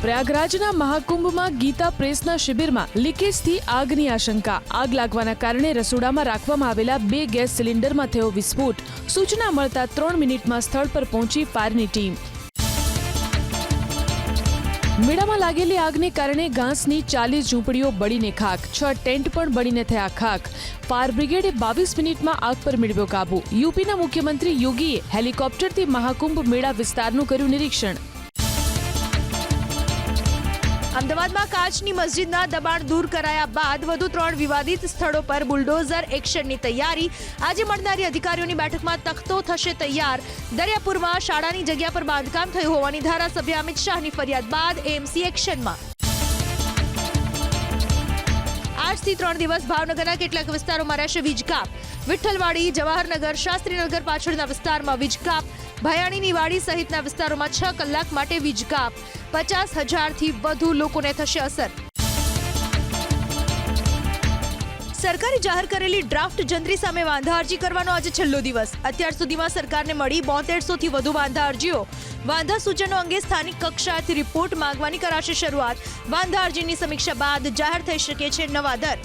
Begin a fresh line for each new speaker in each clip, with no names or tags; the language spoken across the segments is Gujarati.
પ્રયાગરાજના મહાકુંભમાં ગીતા પ્રેસના શિબિરમાં લીકેજથી આગની આશંકા. આગ લાગવાના કારણે રસોડામાં રાખવામાં આવેલા 2 ગેસ સિલિન્ડરમાં થયો વિસ્ફોટ. સૂચના મળતા 3 મિનિટમાં સ્થળ પર પહોંચી ફાયરની ટીમ. મેળામાં લાગેલી આગને કારણે ઘાસની 40 ઝૂંપડીઓ બળીને ખાખ. 6 ટેન્ટ પણ બળીને થયા ખાખ. ફાયર બ્રિગેડે 22 મિનિટમાં આગ પર મેળવ્યો કાબુ. યુપીના મુખ્યમંત્રી યોગીએ હેલિકોપ્ટરથી મહાકુંભ મેળા વિસ્તારનું કર્યું નિરીક્ષણ.
અમદાવાદમાં કાચની મસ્જિદના દબાણ દૂર કરાયા બાદ વધુ 3 વિવાદિત સ્થળો પર બુલડોઝર એક્શનની તૈયારી. આજે મળનારી અધિકારીઓની બેઠકમાં તખ્તો થશે તૈયાર. દરિયાપુરમાં શાળાની જગ્યા પર બાંધકામ થયું હોવાની ધારાસભ્ય અમિત શાહની ફરિયાદ બાદ એએમસી એક્શનમાં. આજથી 3 દિવસ ભાવનગરના કેટલાક વિસ્તારોમાં રહેશે વીજકાપ. વિઠ્ઠલવાડી, જવાહરનગર, શાસ્ત્રીનગર પાછળના વિસ્તારમાં વીજકાપ. ભયાણીની વાડી સહિતના વિસ્તારોમાં 6 કલાક માટે વીજકાપ. 50,000થી વધુ લોકોને થશે અસર. સરકારે જાહેર કરેલી ડ્રાફ્ટ જંત્રી સામે વાંધા અરજી કરવાનો આજે છેલ્લો દિવસ. અત્યાર સુધીમાં સરકારને મળી 7200થી વધુ વાંધા અરજીઓ. વાંધા સૂચનો અંગે સ્થાનિક કક્ષાએથી રિપોર્ટ માંગવાની કરાશે શરૂઆત. વાંધા અરજીની સમીક્ષા બાદ જાહેર થઈ શકે છે નવા દર.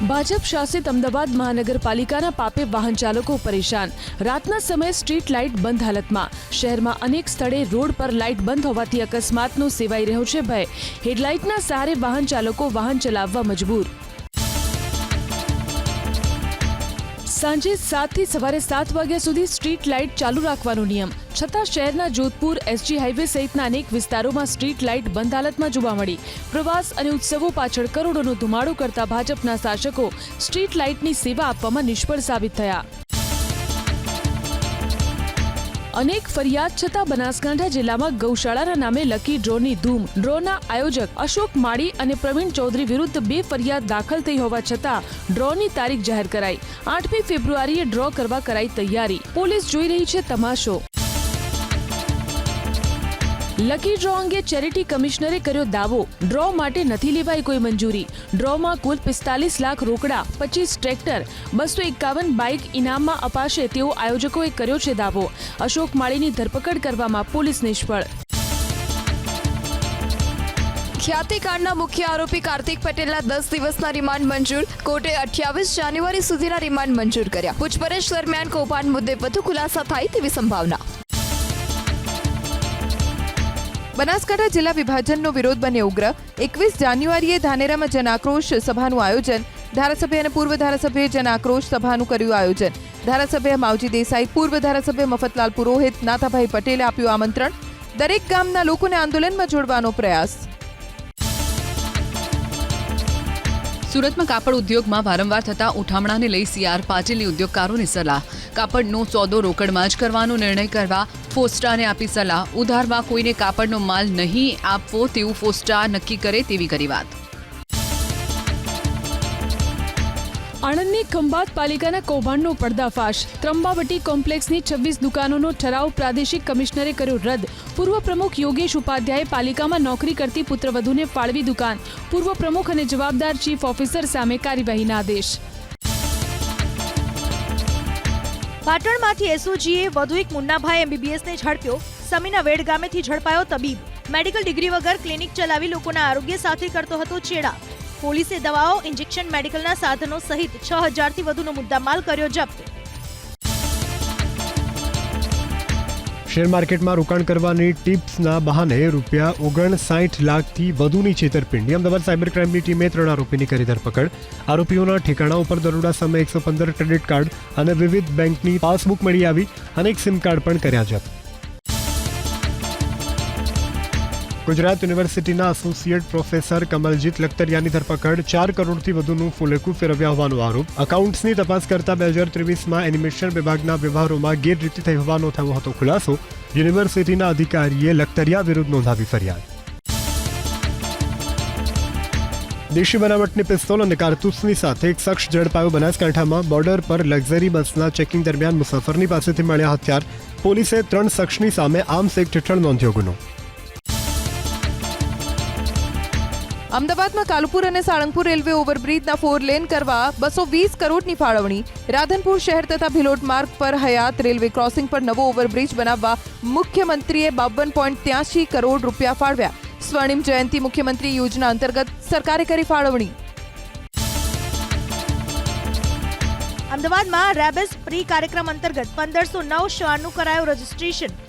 ભાજપ શાસિત અમદાવાદ મહાનગરપાલિકાના પાપે વાહન ચાલકો પરેશાન. રાતના સમયે સ્ટ્રીટ લાઇટ બંધ હાલતમાં. શહેરમાં અનેક સ્થળે રોડ પર લાઇટ બંધ હોવાથી અકસ્માતનો સેવાઈ રહ્યો છે ભય. હેડલાઇટના સહારે વાહન ચાલકો વાહન ચલાવવા મજબૂર. સાંજે 7 થી સવારે 7 વાગ્યા સુધી સ્ટ્રીટ લાઇટ ચાલુ રાખવાનો નિયમ. છતાં શહેરના જોધપુર, એસજી હાઈવે સહિતના અનેક વિસ્તારોમાં સ્ટ્રીટ લાઇટ બંધ હાલતમાં જોવા મળી. પ્રવાસ અને ઉત્સવો પાછળ કરોડોનો ધુમાડો કરતા ભાજપના શાસકો સ્ટ્રીટ લાઇટની સેવા આપવામાં નિષ્ફળ સાબિત થયા. અનેક ફરિયાદ છતાં બનાસકાંઠા જિલ્લામાં ગૌશાળાના નામે લકી ડ્રોની ધૂમ. ડ્રોના આયોજક અશોક માળી અને પ્રવીણ ચૌધરી વિરુદ્ધ 2 ફરિયાદ દાખલ થઈ હોવા છતાં ડ્રોની તારીખ જાહેર કરાઈ. 8મી ફેબ્રુઆરીએ ડ્રો કરવા કરાઈ તૈયારી. પોલીસ જોઈ રહી છે તમાશો. લકી ડ્રો અંગે ચેરિટી કમિશનરે કર્યો દાવો. ડ્રો માટે નથી લેવાઈ કોઈ મંજૂરી. ડ્રોમાં કુલ 45 લાખ રોકડા, 25 ટ્રેક્ટર, 251 બાઇક ઇનામમાં અપાશે તેવો આયોજકોએ કર્યો છે દાવો. અશોક માળીની ધરપકડ કરવામાં પોલીસ નિષ્ફળ.
ખ્યાતિકાંડના મુખ્ય આરોપી કાર્તિક પટેલના 10 દિવસના રિમાન્ડ મંજૂર. કોર્ટે 28 જાન્યુઆરી સુધીના રિમાન્ડ મંજૂર કર્યા. પૂછપરછ દરમિયાન કૌભાંડ મુદ્દે વધુ ખુલાસા થાય તેવી સંભાવના.
બનાસકાંઠા જિલ્લા વિભાજનનો વિરોધ બન્યો ઉગ્ર. 21 જાન્યુઆરીએ ધાનેરામાં જનાક્રોશ સભાનું આયોજન. ધારાસભ્ય અને પૂર્વ ધારાસભ્યએ જનાક્રોશ સભાનું કર્યું આયોજન. ધારાસભ્ય માવજી દેસાઈ, પૂર્વ ધારાસભ્ય મફતલાલ પુરોહિત, નાથાભાઈ પટેલે આપ્યું આમંત્રણ. દરેક ગામના લોકોને આંદોલનમાં જોડવાનો પ્રયાસ.
સુરતમાં કાપડ ઉદ્યોગમાં વારંવાર થતા ઉઠામણાને લઈ CR પાટીલની ઉદ્યોગકારોને સલાહ. કાપડનો સોદો રોકડમાં જ કરવાનો નિર્ણય કરવા ફોસ્ટાને આપી સલાહ. ઉધારમાં કોઈને કાપડનો માલ નહીં આપવો તેવું ફોસ્ટા નક્કી કરે તેવી કરી વાત.
આણંદની ખંભાત પાલિકાના કૌભાંડનો પર્દાફાશ. ત્રંબાવટી કોમ્પ્લેક્સની 26 દુકાનોનો ઠરાવ પ્રાદેશિક કમિશનરે કર્યો રદ. પૂર્વ પ્રમુખ યોગેશ ઉપાધ્યાયે પાલિકામાં નોકરી કરતી પુત્રવધૂને ફાળવી દુકાન. પૂર્વ પ્રમુખ અને જવાબદાર ચીફ ઓફિસર સામે કાર્યવાહીના આદેશ.
પાટણમાંથી એસઓજીએ વધુ એક મુન્નાભાઈ MBBSને ઝડપ્યો. સમીના વેડ ગામેથી ઝડપાયો તબીબ. મેડિકલ ડિગ્રી વગર ક્લિનિક ચલાવી લોકોના આરોગ્ય સાથે કરતો હતો છેડા. પોલીસે દવાઓ, ઇન્જેક્શન, મેડિકલના સાધનો સહિત 6,000થી વધુનો મુદ્દામાલ કર્યો જપ્ત.
શેર માર્કેટમાં રોકાણ કરવાની ટિપ્સના બહાને ₹59 લાખથી વધુની છેતરપિંડી. અમદાવાદ સાયબર ક્રાઇમની ટીમે 3 આરોપીની કરી ધરપકડ. આરોપીઓના ઠેકાણા ઉપર દરોડા સામે 115 ક્રેડિટ કાર્ડ અને વિવિધ બેંકની પાસબુક મળી આવી. અનેક સિમ કાર્ડ પણ કર્યા જપ્ત. ગુજરાત યુનિવર્સિટીના એસોસિએટ પ્રોફેસર કમલજીત લખતરિયાની ધરપકડ. 4 કરોડથી વધુનું ફૂલેકું ફેરવ્યા હોવાનો આરોપ. એકાઉન્ટ્સની તપાસ કરતા 2023માં એનિમેશન વિભાગના વ્યવહારોમાં ગેરરીતિ થઈ હોવાનો થયો હતો ખુલાસો. યુનિવર્સિટીના અધિકારીએ લખતરિયા વિરુદ્ધ નોંધાવી ફરિયાદ. દેશી બનાવટની પિસ્તોલ અને કારતૂસની સાથે એક શખ્સ ઝડપાયો બનાસકાંઠામાં. બોર્ડર પર લક્ઝરી બસના ચેકિંગ દરમિયાન મુસાફરની પાસેથી મળ્યા હથિયાર. પોલીસે 3 શખ્સની સામે આર્મ્સ એક્ટ હેઠળ નોંધ્યો ગુનો.
અમદાવાદમાં કાલુપુર અને સાળંગપુર રેલવે ઓવરબ્રિજના 4 લેન કરવા 220 કરોડની ફાળવણી. રાધનપુર શહેર તથા ભિલોટ માર્ગ પર હયાત રેલવે ક્રોસિંગ પર નવો ઓવરબ્રિજ બનાવવા મુખ્યમંત્રીએ 52.83 કરોડ રૂપિયા ફાળવ્યા. સ્વર્ણિમ જયંતિ મુખ્યમંત્રી યોજના અંતર્ગત સરકારે કરી ફાળવણી.
અમદાવાદમાં રેબિસ પ્રી કાર્યક્રમ અંતર્ગત 1509 શ્વાનનું કરાયું રજીસ્ટ્રેશન.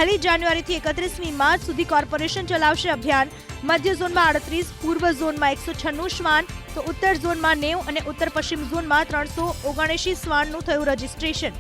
1 જાન્યુઆરીથી 31મી માર્ચ સુધી કોર્પોરેશન ચલાવશે અભિયાન. મધ્ય ઝોનમાં 38, પૂર્વ ઝોનમાં 196 શ્વાન તો ઉત્તર ઝોનમાં 90 અને ઉત્તર પશ્ચિમ ઝોનમાં 379 શ્વાનનું થયું રજીસ્ટ્રેશન.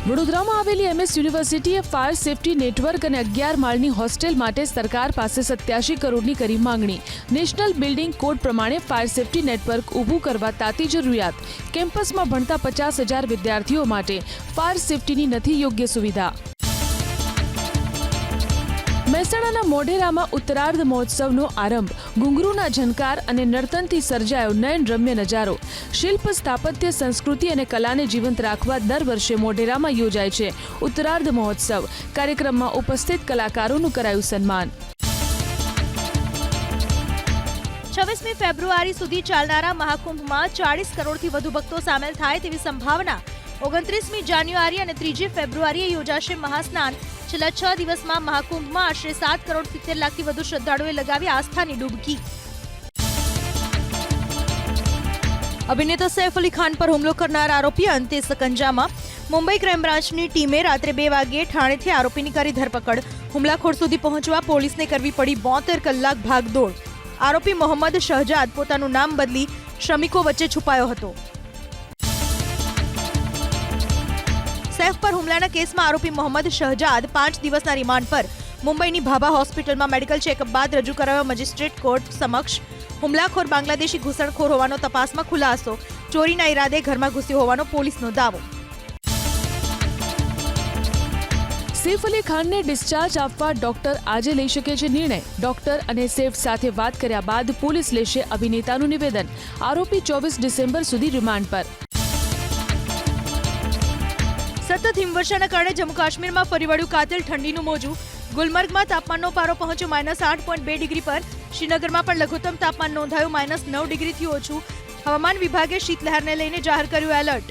વડોદરામાં આવેલી MS યુનિવર્સિટીએ ફાયર સેફટી નેટવર્ક અને 11 માળની હોસ્ટેલ માટે સરકાર પાસે 87 કરોડની કરી માંગણી. નેશનલ બિલ્ડિંગ કોડ પ્રમાણે ફાયર સેફટી નેટવર્ક ઊભું કરવા તાતી જરૂરિયાત. કેમ્પસમાં ભણતા 50,000 વિદ્યાર્થીઓ માટે ફાયર સેફટીની નથી યોગ્ય સુવિધા. મહેસાણાના મોઢેરામાં ઉત્તરાર્ધ મહોત્સવનો આરંભ. ઘુંઘરૂના ઝનકાર અને નર્તનથી સર્જાયો નયનરમ્ય નજારો. શિલ્પ, સ્થાપત્ય, સંસ્કૃતિ અને કલાને જીવંત રાખવા દર વર્ષે મોઢેરામાં યોજાય છે ઉત્તરાર્ધ મહોત્સવ. કાર્યક્રમમાં ઉપસ્થિત કલાકારોનું કરાયું સન્માન.
26મી ફેબ્રુઆરી સુધી ચાલનારા મહાકુંભમાં 40 કરોડથી વધુ ભક્તો સામેલ થાય તેવી સંભાવના. 29મી જાન્યુઆરી અને 3જી ફેબ્રુઆરીએ યોજાશે મહાસ્નાન. છેલ્લા 6 દિવસમાં મહાકુંભમાં આશરે 7 કરોડ 70 લાખથી વધુ શ્રદ્ધાળુઓએ લગાવી આસ્થાની ડૂબકી. અભિનેતા સૈફ અલી ખાન પર હુમલો કરનાર આરોપી અંતે સકંજામાં. મુંબઈ ક્રાઇમ બ્રાન્ચની ટીમે રાત્રે 2 વાગ્યે ઠાણેથી આરોપીની કરી ધરપકડ. હુમલાખોર સુધી પહોંચવા પોલીસને કરવી પડી 72 કલાક ભાગદોડ. આરોપી મોહમ્મદ શહજાદ પોતાનું નામ બદલી શ્રમિકો વચ્ચે છુપાયો હતો. સૈફ પર હુમલાના કેસમાં આરોપી મોહમ્મદ શહજાદ 5 દિવસના રિમાન્ડ પર મુંબઈની ભાભા હોસ્પિટલમાં મેડિકલ ચેકઅપ બાદ રજૂ કરાયો મેજિસ્ટ્રેટ કોર્ટ સમક્ષ. હુમલાખોર બાંગ્લાદેશી ઘૂસણખોર હોવાનો તપાસમાં ખુલાસો. ચોરીના ઈરાદે ઘરમાં ઘૂસ્યો હોવાનો પોલીસનો દાવો.
સૈફ અલી ખાનને ડિસ્ચાર્જ આપવા ડોક્ટર આજે લઈ શકે છે નિર્ણય. ડોક્ટર અને સૈફ સાથે વાત કર્યા બાદ પોલીસ લેશે અભિનેતાનું નિવેદન. આરોપી 24 ડિસેમ્બર સુધી રિમાન્ડ પર.
સતત હિમવર્ષાના કારણે જમ્મુ કાશ્મીરમાં ફરી વળ્યું કાતિલ ઠંડીનું મોજું. ગુલમર્ગમાં તાપમાનનો પારો પહોંચ્યો -8.2 ડિગ્રી પર. શ્રીનગરમાં પણ લઘુત્તમ તાપમાન નોંધાયું -9 ડિગ્રીથી ઓછું. હવામાન વિભાગે શીતલહેરને લઈને જાહેર કર્યું એલર્ટ.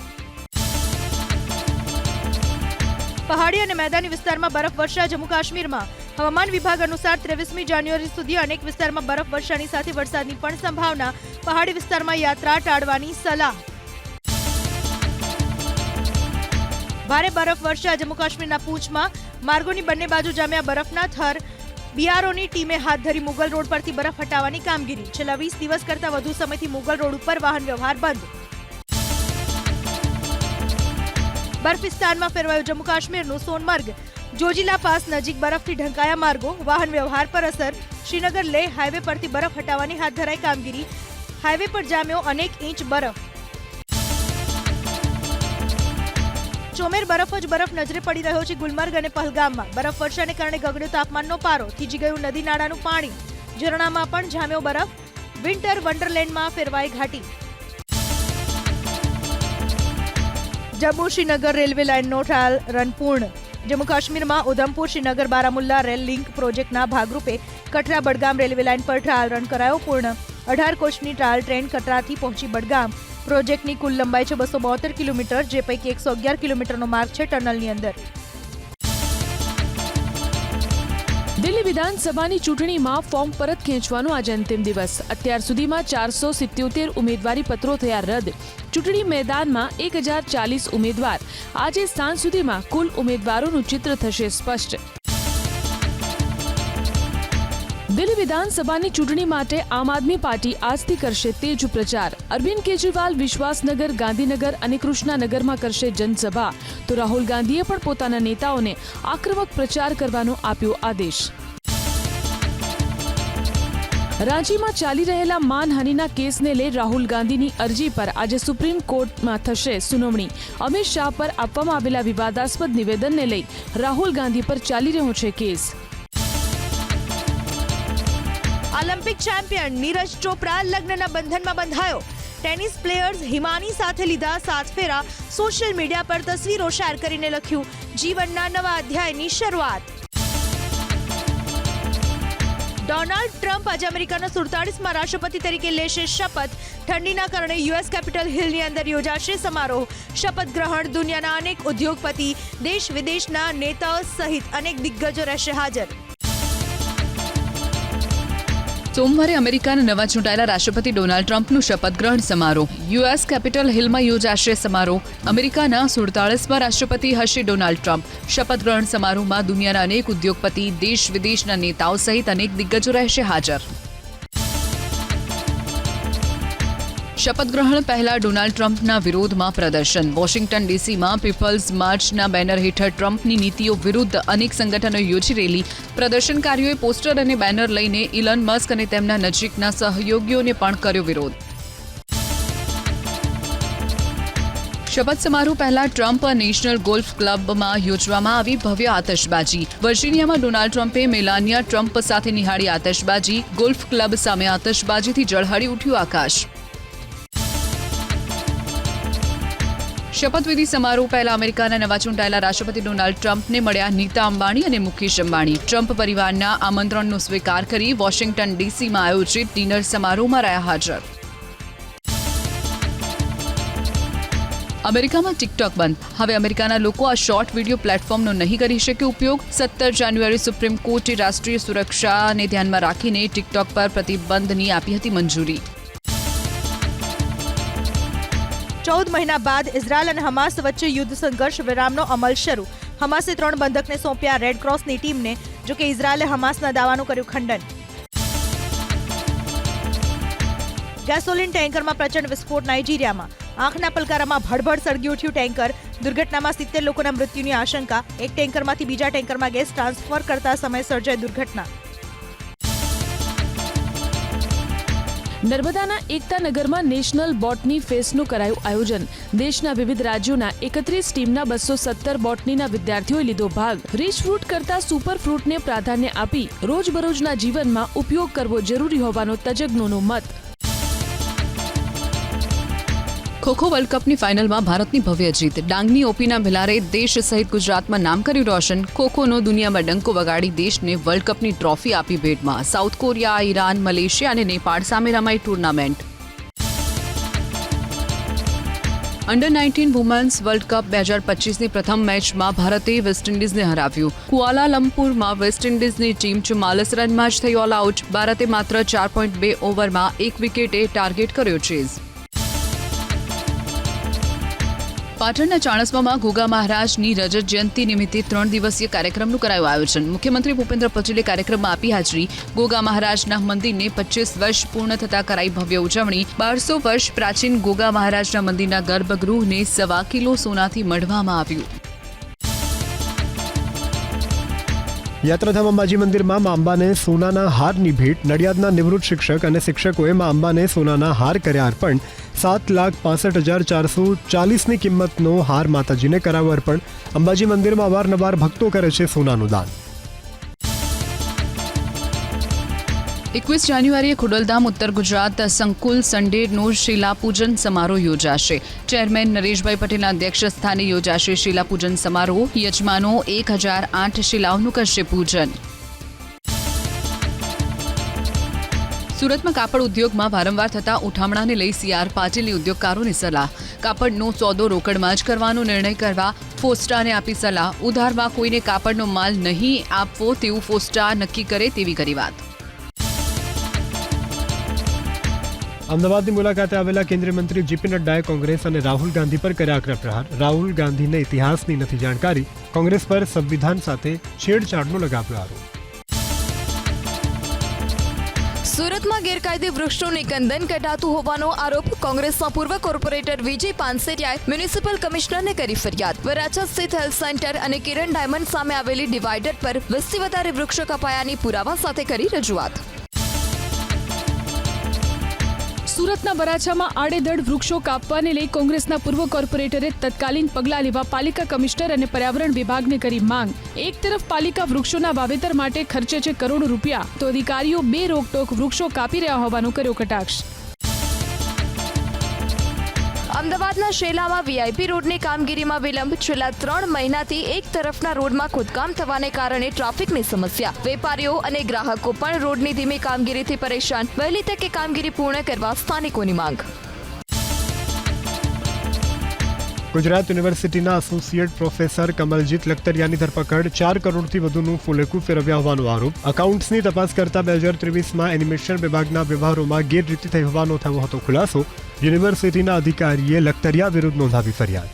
પહાડી અને મેદાની વિસ્તારમાં બરફવર્ષા જમ્મુ કાશ્મીરમાં. હવામાન વિભાગ અનુસાર 23મી જાન્યુઆરી સુધી અનેક વિસ્તારમાં બરફવર્ષાની સાથે વરસાદની પણ સંભાવના. પહાડી વિસ્તારમાં યાત્રા ટાળવાની સલાહ. ભારે બરફવર્ષા જમ્મુ કાશ્મીરના પૂંછમાં. માર્ગોની બંને બાજુ જામ્યા બરફના થર. બીઆરઓની ટીમે હાથ ધરી મુગલ રોડ પરથી બરફ હટાવવાની કામગીરી. છેલ્લા 20 દિવસ કરતાં વધુ સમયથી મુગલ રોડ ઉપર વાહન વ્યવહાર બંધ. બર્ફિસ્તાનમાં ફેરવાયું જમ્મુ કાશ્મીરનું સોનમર્ગ. જોજીલા પાસ નજીક બરફથી ઢંકાયા માર્ગો. વાહન વ્યવહાર પર અસર. શ્રીનગર લેહ હાઈવે પરથી બરફ હટાવવાની હાથ ધરાઈ કામગીરી. હાઈવે પર જામ્યો અનેક ઇંચ બરફ. ચોમેર બરફ જ બરફ નજરે પડી રહ્યો છે ગુલમર્ગ અને પહલગામમાં. બરફવર્ષાને કારણે ગગડ્યો તાપમાનનો પારો. થીજી ગયું નદી નાળાનું પાણી. ઝરણામાં પણ જામ્યો બરફ. વિન્ટર વન્ડરલેન્ડમાં ફેરવાઈ ઘાટી. જમ્મુ શ્રીનગર રેલવે લાઇનનો ટ્રાયલ રન પૂર્ણ. જમ્મુ કાશ્મીરમાં ઉધમપુર શ્રીનગર બારામુલ્લા રેલ લિંક પ્રોજેક્ટના ભાગરૂપે કટરા બડગામ રેલવે લાઇન પર ટ્રાયલ રન કરાયો પૂર્ણ. 18 કોચની ટ્રાયલ ટ્રેન કટરાથી પહોંચી બડગામ. પ્રોજેક્ટની કુલ લંબાઈ છે 272 કિલોમીટર, જે પૈકી 111 કિલોમીટરનો માર્ગ છે ટનલની અંદર.
દિલ્હી વિધાનસભાની ચૂંટણીમાં ફોર્મ પરત ખેંચવાનો આજે અંતિમ દિવસ. અત્યાર સુધીમાં 477 ઉમેદવારી પત્રો થયા રદ. ચૂંટણી મેદાનમાં 1040 ઉમેદવાર. આજે સાંજ સુધીમાં કુલ ઉમેદવારોનું ચિત્ર થશે સ્પષ્ટ. દિલ્હી વિધાનસભાની ચૂંટણી માટે આમ આદમી પાર્ટી આજથી કરશે તેજ પ્રચાર. અરવિંદ કેજરીવાલ વિશ્વાસનગર, ગાંધીનગર અને કૃષ્ણાનગરમાં કરશે જનસભા. તો રાહુલ ગાંધીએ પણ પોતાના નેતાઓને આક્રમક પ્રચાર કરવાનો આપ્યો આદેશ. રાંચીમાં ચાલી રહેલા માનહાનિના કેસને લઈ રાહુલ ગાંધીની અરજી પર આજે સુપ્રીમ કોર્ટમાં થશે સુનાવણી. અમિત શાહ પર આપવામાં આવેલા વિવાદાસ્પદ નિવેદનને લઈ રાહુલ ગાંધી પર ચાલી રહ્યો છે case.
Olympic champion Neeraj Chopra લગ્નના બંધનમાં બંધાયો. ટેનિસ પ્લેયર્સ હિમાની સાથે લીધા 7 ફેરા. સોશિયલ મીડિયા પર તસવીરો શેર કરીને લખ્યું, જીવનના નવા અધ્યાયની શરૂઆત. ડોનાલ્ડ ટ્રમ્પ આજે અમેરિકાના 47મા રાષ્ટ્રપતિ તરીકે લેશે શપથ. ઠંડીના કારણે યુએસ કેપિટલ હિલની અંદર યોજાશે સમારોહ. શપથ ગ્રહણ દુનિયાના અનેક ઉદ્યોગપતિ, દેશ વિદેશના નેતાઓ સહિત અનેક દિગ્ગજો રહેશે હાજર.
સોમવારે અમેરિકાના નવા ચૂંટાયેલા રાષ્ટ્રપતિ ડોનાલ્ડ ટ્રમ્પનું શપથ ગ્રહણ સમારોહ. યુએસ કેપિટલ હિલમાં યોજાશે સમારોહ. અમેરિકાના 47મા રાષ્ટ્રપતિ હશે ડોનાલ્ડ ટ્રમ્પ. શપથ ગ્રહણ સમારોહમાં દુનિયાના અનેક ઉદ્યોગપતિ, દેશ વિદેશના નેતાઓ સહિત અનેક દિગ્ગજો રહેશે હાજર. શપથ ગ્રહણ પહેલા ડોનાલ્ડ ટ્રમ્પના વિરોધમાં પ્રદર્શન. વોશિંગ્ટન ડીસીમાં પીપલ્સ માર્ચના બેનર હેઠળ ટ્રમ્પની નીતિઓ વિરુદ્ધ અનેક સંગઠનો યોજી રહેલી. પ્રદર્શનકારીઓએ પોસ્ટર અને બેનર લઈને ઇલોન મસ્ક અને તેમના નજીકના સહયોગીઓને પણ કર્યો વિરોધ. શપથ સમારોહ પહેલા ટ્રમ્પ નેશનલ ગોલ્ફ ક્લબમાં યોજવામાં આવી ભવ્ય આતશબાજી. વર્જિનિયામાં ડોનાલ્ડ ટ્રમ્પે મેલાનિયા ટ્રમ્પ સાથે નિહાળી આતશબાજી. ગોલ્ફ ક્લબ સામે આતશબાજીથી ઝળહળી ઉઠ્યું આકાશ. શપથવિધિ સમારોહ પહેલા અમેરિકાના નવા ચૂંટાયેલા રાષ્ટ્રપતિ ડોનાલ્ડ ટ્રમ્પને મળ્યા નીતા અંબાણી અને મુકેશ અંબાણી. ટ્રમ્પ પરિવારના આમંત્રણનો સ્વીકાર કરી વોશિંગ્ટન ડીસીમાં આયોજિત ડિનર સમારોહમાં રહ્યા હાજર. અમેરિકામાં ટિકટોક બંધ. હવે અમેરિકાના લોકો આ શોર્ટ વિડીયો પ્લેટફોર્મનો નહીં કરી શકે ઉપયોગ. 17 જાન્યુઆરી સુપ્રીમ કોર્ટે રાષ્ટ્રીય સુરક્ષાને ધ્યાનમાં રાખીને ટિકટોક પર પ્રતિબંધની આપી હતી મંજૂરી.
14 મહિના બાદ ઇઝરાયલ અને હમાસ વચ્ચે યુદ્ધ સંઘર્ષ વિરામનો અમલ શરૂ. હમાસે 3 બંધકને સોંપ્યા રેડ ક્રોસની ટીમને. જોકે ઇઝરાયલે હમાસના દાવાનું કર્યું ખંડન. ગેસોલિન ટેન્કરમાં પ્રચંડ વિસ્ફોટ નાઇજીરિયામાં. આંખના પલકારામાં ભડભડ સળગી ઉઠ્યું ટેન્કર. દુર્ઘટનામાં 70 લોકોના મૃત્યુની આશંકા. એક ટેન્કરમાંથી બીજા ટેન્કરમાં ગેસ ટ્રાન્સફર કરતા સમયે સર્જાઈ દુર્ઘટના.
નર્મદાના એકતા નગરમાં નેશનલ બોટની ફેસ્ટનું કરાયું આયોજન. દેશના વિવિધ રાજ્યોના 31 ટીમના 217 બોટનીના વિદ્યાર્થીઓએ લીધો ભાગ. રીચ ફ્રૂટ કરતા સુપર ફ્રૂટને પ્રાધાન્ય આપી રોજબરોજના જીવનમાં ઉપયોગ કરવો જરૂરી હોવાનો તજજ્ઞોનો મત.
ખોખો વર્લ્ડ કપની ફાઇનલમાં ભારતની ભવ્ય જીત. ડાંગની ઓપીના ભિલારે દેશ સહિત ગુજરાતમાં નામ કર્યું રોશન. ખોખોનો દુનિયામાં ડંકો વગાડી દેશને વર્લ્ડ કપની ટ્રોફી આપી ભેટમાં. સાઉથ કોરિયા, ઈરાન, મલેશિયા અને નેપાળ સામે રમાઈ ટુર્નામેન્ટ. અંડર-19 વુમેન્સ વર્લ્ડ કપ 2025ની પ્રથમ મેચમાં ભારતે વેસ્ટ ઇન્ડિઝને હરાવ્યું. કુઆલાલંપુરમાં વેસ્ટ ઇન્ડિઝની ટીમ 44 રનમાં જ થઈ ઓલ આઉટ. ભારતે માત્ર 4.2 ઓવરમાં 1 વિકેટે ટાર્ગેટ કર્યો ચેઝ. પાટણના ચાણસ્મામાં ગોગા મહારાજની રજત જયંતિ નિમિત્તે 3 દિવસીય કાર્યક્રમનું કરાયું આયોજન. મુખ્યમંત્રી ભૂપેન્દ્ર પટેલે કાર્યક્રમમાં આપી હાજરી. ગોગા મહારાજના મંદિરને 25 વર્ષ પૂર્ણ થતા કરાઈ ભવ્ય ઉજવણી. 1200 વર્ષ પ્રાચીન ગોગા મહારાજના મંદિરના ગર્ભગૃહને 1.25 કિલો સોનાથી મઢવામાં આવ્યું.
યાત્રાધામ અંબાજી મંદિરમાં મા અંબાને સોનાના હારની ભેટ. નડિયાદના નિવૃત્ત શિક્ષક અને શિક્ષકોએ મા અંબાને સોનાના હાર કર્યા અર્પણ. 7,65,440ની કિંમતનો હાર માતાજીને કરાવ્યો અર્પણ. અંબાજી મંદિરમાં અવારનવાર ભક્તો કરે છે સોનાનું દાન.
21 જાન્યુઆરીએ ખોડલધામ ઉત્તર ગુજરાત સંકુલ સન્ડેનો શિલાપૂજન સમારોહ યોજાશે. ચેરમેન નરેશભાઈ પટેલના અધ્યક્ષ સ્થાને યોજાશે શિલાપૂજન સમારોહ. યજમાનો 1008 શિલાઓનું કરશે પૂજન. સુરતમાં કાપડ ઉદ્યોગમાં વારંવાર થતા ઉઠામણાને લઈ CR પાટીલની ઉદ્યોગકારોને સલાહ. કાપડનો સોદો રોકડમાં જ કરવાનો નિર્ણય કરવા ફોસ્ટાને આપી સલાહ. ઉધારમાં કોઈને કાપડનો માલ નહીં આપવો તેવું ફોસ્ટા નક્કી કરે તેવી કરી વાત.
અમદાવાદની મુલાકાતે આવેલા કેન્દ્રીય મંત્રી જેપી નડ્ડાએ કોંગ્રેસ અને રાહુલ ગાંધી પર કર્યા આકરા પ્રહાર. રાહુલ ગાંધીને ઇતિહાસની નથી જાણકારી. કોંગ્રેસ પર સંવિધાન સાથે છેડછાડનો લગાવ્યો આરોપ.
સુરતમાં ગેરકાયદે વૃક્ષોનું નિકંદન કઢાતું હોવાનો આરોપ. કોંગ્રેસના પૂર્વ કોર્પોરેટર વિજય પાનસેરિયાએ મ્યુનિસિપલ કમિશનરને કરી ફરિયાદ. વરાછા સ્થિત હેલ્થ સેન્ટર અને કિરણ ડાયમંડ સામે આવેલી ડિવાઈડર પર 20થી વધારે વૃક્ષો કપાયાની પુરાવા સાથે કરી રજૂઆત.
સુરતના વરાછામાં આડેધડ વૃક્ષો કાપવાને લઈ કોંગ્રેસના પૂર્વ કોર્પોરેટરે તત્કાલીન પગલાં લેવા પાલિકા કમિશનર અને પર્યાવરણ વિભાગને કરી માંગ. એક તરફ પાલિકા વૃક્ષોના વાવેતર માટે ખર્ચે છે કરોડો રૂપિયા, તો અધિકારીઓ બે રોકટોક વૃક્ષો કાપી રહ્યા હોવાનો કર્યો કટાક્ષ.
અમદાવાદના શેલામાં વીઆઈપી રોડની કામગીરીમાં વિલંબ. છેલ્લા 3 મહિનાથી એક તરફના રોડમાં ખોદકામ થવાને કારણે ટ્રાફિકની સમસ્યા. વેપારીઓ અને ગ્રાહકો પણ રોડની ધીમી કામગીરીથી પરેશાન. વહેલી તકે કામગીરી પૂર્ણ કરવા સ્થાનિકોની માંગ.
ગુજરાત યુનિવર્સિટીના એસોસિએટ પ્રોફેસર કમલજીત લખતરિયાની ધરપકડ. 4 કરોડથી વધુનું ફૂલેકું ફેરવ્યા હોવાનો આરોપ. એકાઉન્ટ્સની તપાસ કરતા 2023માં એનિમેશન વિભાગના વ્યવહારોમાં ગેરરીતિ થઈ હોવાનો થયો હતો ખુલાસો. યુનિવર્સિટીના અધિકારીએ લખતરિયા વિરુદ્ધ નોંધાવી ફરિયાદ.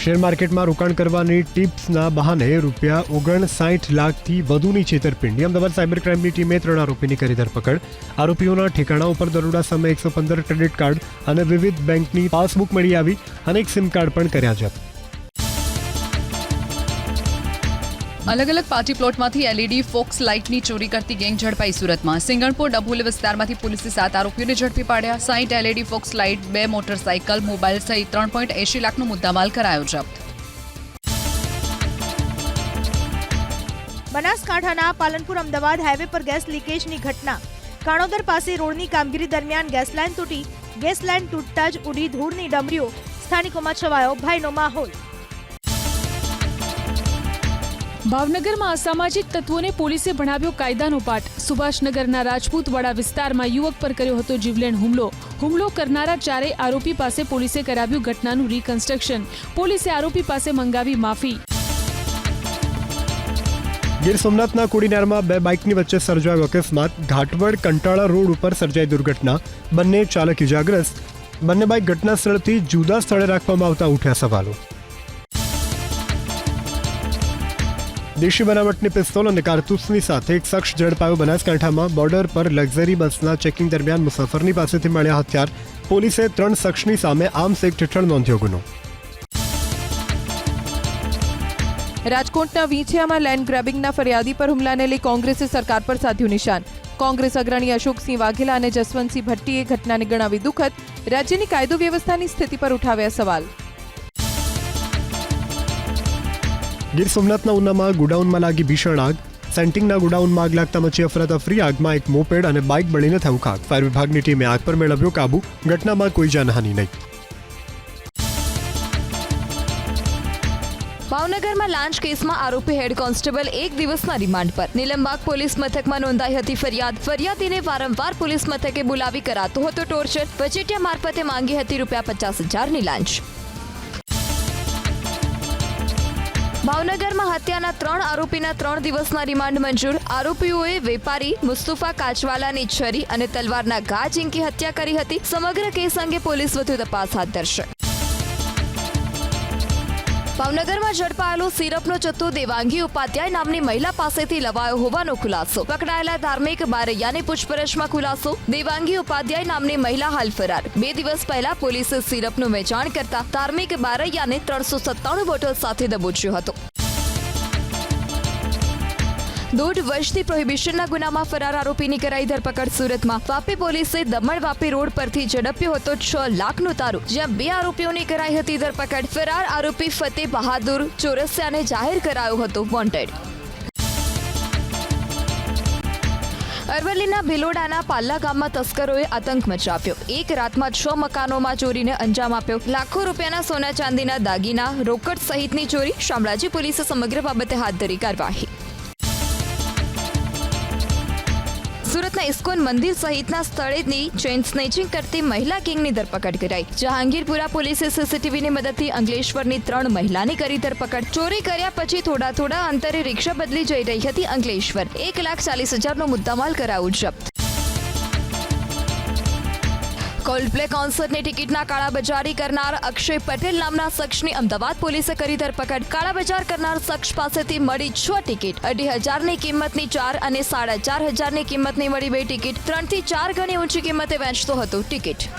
શેર માર્કેટમાં રોકાણ કરવાની ટિપ્સના બહાને ₹59 લાખથી વધુની છેતરપિંડી. અમદાવાદ સાયબર ક્રાઇમની ટીમે 3 આરોપીની કરી ધરપકડ. આરોપીઓના ઠેકાણા ઉપર દરોડા સામે 115 ક્રેડિટ કાર્ડ અને વિવિધ બેંકની પાસબુક મળી આવી. અનેક સિમ કાર્ડ પણ કર્યા જપ્ત.
અલગ અલગ પાર્ટી પ્લોટમાંથી એલઈડી ફોક્સ લાઇટની ચોરી કરતી ગેંગ ઝડપાઈ સુરતમાં. સિંગણપુર ડભોલી વિસ્તારમાંથી પોલીસે 7 આરોપીઓને ઝડપી પાડ્યા. 60 LED focus light, 2 motorcycle, mobile સહિત 3.80 લાખનો મુદ્દામાલ કરાયો જપ્ત.
બનાસકાંઠાના પાલનપુર અમદાવાદ હાઈવે પર ગેસ લીકેજની ઘટના. કાણોદર પાસે રોડની કામગીરી દરમિયાન ગેસ લાઇન તૂટી. ગેસ લાઇન તૂટતા જ ઉડી ધૂળની ડમરીઓ. સ્થાનિકોમાં છવાયો ભયનો માહોલ.
ભાવનગરમાં અસામાજિક તત્વોને પોલીસે ભણાવ્યો કાયદાનો પાઠ. સુભાષનગરના રાજપૂતવાડા વિસ્તારમાં યુવક પર કર્યો હતો જીવલેણ હુમલો. હુમલો કરનારા 4 આરોપી પાસે પોલીસે કરાવ્યું ઘટનાનું રિકન્સ્ટ્રક્શન. પોલીસે આરોપી પાસે મંગાવી માફી.
ગીર સોમનાથના કોડીનારમાં 2 બાઇકની વચ્ચે સર્જાયો અકસ્માત. ઘાટવડ કંટાળા રોડ ઉપર સર્જાઈ દુર્ઘટના. બંને ચાલક ઇજાગ્રસ્ત. બંને બાઇક ઘટના સ્થળથી જુદા સ્થળે રાખવામાં આવતા ઉઠ્યા સવાલો. દેશી બનાવટની પિસ્તોલ અને કારતૂસની સાથે એક શખ્સ ઝડપાયો બનાસકાંઠામાં. બોર્ડર પર લક્ઝરી બસના ચેકિંગ દરમિયાન મુસાફરની પાસેથી મળ્યા હથિયાર. પોલીસે 3 શખ્સની સામે આર્મ્સ એક્ટ હેઠળ નોંધ્યો ગુનો.
રાજકોટના વીંછિયામાં લેન્ડ ગ્રેબિંગના ફરિયાદી પર હુમલાને લઈ કોંગ્રેસે સરકાર પર સાધ્યું નિશાન. કોંગ્રેસ અગ્રણી અશોકસિંહ વાઘેલા અને જસવંતસિંહ ભટ્ટીએ ઘટનાને ગણાવી દુઃખદ. રાજ્યની કાયદો વ્યવસ્થાની સ્થિતિ પર ઉઠાવ્યા સવાલ.
ગીર સોમનાથના ઉનામાં ગોડાઉનમાં લાગી ભીષણ આગ. સેન્ટિંગના ગોડાઉનમાં આગ લાગતા મચી અફરાતફરી. આગમાં એક મોપેડ અને બાઇક બળીને થયું ખાક. ફાયર વિભાગની ટીમે આગ પર મેળવ્યો કાબુ. ઘટનામાં કોઈ જાનહાનિ નહીં.
ભાવનગરમાં લાંચ કેસમાં આરોપી હેડ કોન્સ્ટેબલ 1 દિવસના રિમાન્ડ પર. નીલમબાગ પોલીસ મથકમાં નોંધાઈ હતી ફરિયાદ. ફરિયાદીને વારંવાર પોલીસ મથકે બોલાવી કરાતો હતો ટોર્ચર. વચેટિયા મારફતે માંગી હતી ₹50,000ની લાંચ. ભાવનગરમાં હત્યાના 3 આરોપીના 3 દિવસના રિમાન્ડ મંજૂર. આરોપીઓએ વેપારી મુસ્તુફા કાચવાલાની છરી અને તલવારના ઘા ઝીંકી હત્યા કરી હતી. સમગ્ર કેસ અંગે પોલીસ વધુ તપાસ હાથ ધરશે. ભાવનગરમાં ઝડપાયેલો સિરપનો જથ્થો દેવાંગી ઉપાધ્યાય નામની મહિલા પાસેથી લવાયો હોવાનો ખુલાસો. પકડાયેલા ધાર્મિક બારૈયાની પૂછપરછમાં ખુલાસો. દેવાંગી ઉપાધ્યાય નામની મહિલા હાલ ફરાર. 2 દિવસ પહેલા પોલીસે સિરપનું વેચાણ કરતા ધાર્મિક બારૈયાને 397 બોટલ સાથે દબોચ્યો હતો. 1.5 વર્ષથી પ્રોહિબિશનના ગુનામાં ફરાર આરોપીની કરાઈ ધરપકડ સુરતમાં. વાપી પોલીસે દમણ વાપી રોડ પરથી ઝડપ્યો હતો 6 લાખનું તારું, જ્યાં 2 આરોપીઓની કરાઈ હતી ધરપકડ. ફરાર આરોપી ફતેહ બહાદુર ચોરસિયાને જાહેર કરાયો હતો વોન્ટેડ. અરવલ્લીના ભિલોડાના પાલ્લા ગામમાં તસ્કરોએ આતંક મચાવ્યો. એક રાતમાં 6 મકાનોમાં ચોરીને અંજામ આપ્યો. લાખો રૂપિયાના સોના ચાંદીના દાગીના, રોકડ સહિતની ચોરી. શામળાજી પોલીસે સમગ્ર બાબતે હાથ ધરી કાર્યવાહી. સુરતના ઇસ્કોન મંદિર સહિતના સ્થળેની ચેઇન સ્નેચિંગ કરતી મહિલા ગેંગની ધરપકડ કરાઈ. જહાંગીરપુરા પોલીસે સીસીટીવીની મદદથી અંકલેશ્વરની 3 મહિલાની કરી ધરપકડ. ચોરી કર્યા પછી થોડા અંતરે રિક્ષા બદલી જઈ રહી હતી અંકલેશ્વર. 1,40,000નો મુદ્દામાલ કરાયો જપ્ત. કોલ્ડપ્લે કોન્સર્ટની ટિકિટના કાળાબજારી કરનાર અક્ષય પટેલ નામના શખ્સની અમદાવાદ પોલીસે કરી ધરપકડ. કાળાબજાર કરનાર શખ્સ પાસેથી મળી 6 ટિકિટ. 2,500ની કિંમતની 4 અને 4,500ની કિંમતની મળી 2 ટિકિટ. 3 થી 4 ગણી ઊંચી કિંમતે વેચતો હતો ટિકિટ.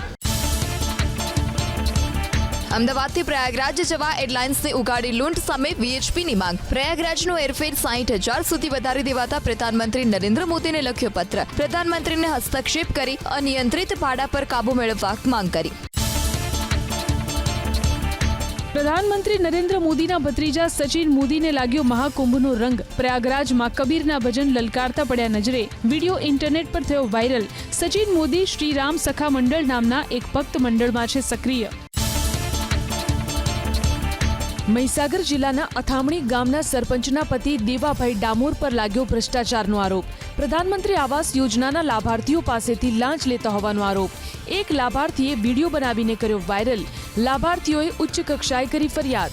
અમદાવાદથી પ્રયાગરાજ જવા એરલાઇન્સની ઉગાડી લૂંટ સામે વીએચપીની માંગ. પ્રયાગરાજનો એરફેર 60,000 સુધી વધારી દેવાતા પ્રધાનમંત્રી નરેન્દ્ર મોદીને લખ્યો પત્ર. પ્રધાનમંત્રીને હસ્તક્ષેપ કરી અનિયંત્રિત ભાડા પર કાબુ મેળવવા માંગ કરી.
પ્રધાનમંત્રી નરેન્દ્ર મોદીના ભત્રીજા સચિન મોદીને લાગ્યો મહાકુંભનો રંગ. પ્રયાગરાજમાં કબીરના ભજન લલકારતા પડ્યા નજરે. વિડીયો ઇન્ટરનેટ પર થયો વાયરલ. સચિન મોદી શ્રી રામ સખા મંડળ નામના એક ભક્ત મંડળમાં છે સક્રિય. મહીસાગર જિલ્લાના અથામણી ગામના સરપંચના પતિ દેવાભાઈ ડામોર પર લાગ્યો ભ્રષ્ટાચારનો આરોપ. પ્રધાનમંત્રી આવાસ યોજનાના લાભાર્થીઓ પાસેથી લાંચ લેતા હોવાનો આરોપ. એક લાભાર્થીએ વિડીયો બનાવીને કર્યો વાયરલ. લાભાર્થીઓએ ઉચ્ચ કક્ષાએ કરી ફરિયાદ.